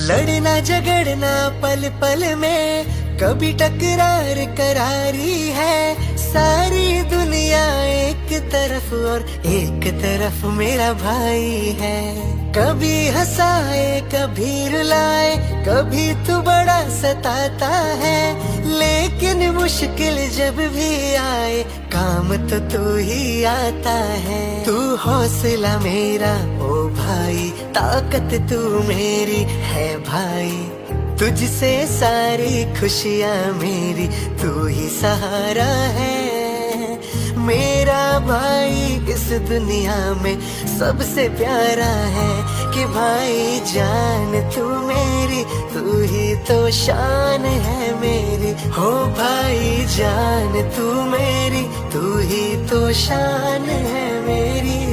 लड़ना झगड़ना पल पल में, कभी टकरार करारी है। सारी दुनिया एक तरफ और एक तरफ मेरा भाई है। कभी हंसाए कभी रुलाए, कभी तू बड़ा सताता है। लेकिन मुश्किल जब भी आए, काम तो तू ही आता है। तू हौसला मेरा ओ भाई, ताकत तू मेरी है भाई। तुझसे सारी खुशियाँ मेरी, तू ही सहारा है। मेरा भाई इस दुनिया में सबसे प्यारा है। कि भाई जान तू मेरी, तू ही तो शान है मेरी। हो भाई जान तू मेरी, तू ही तो शान है मेरी।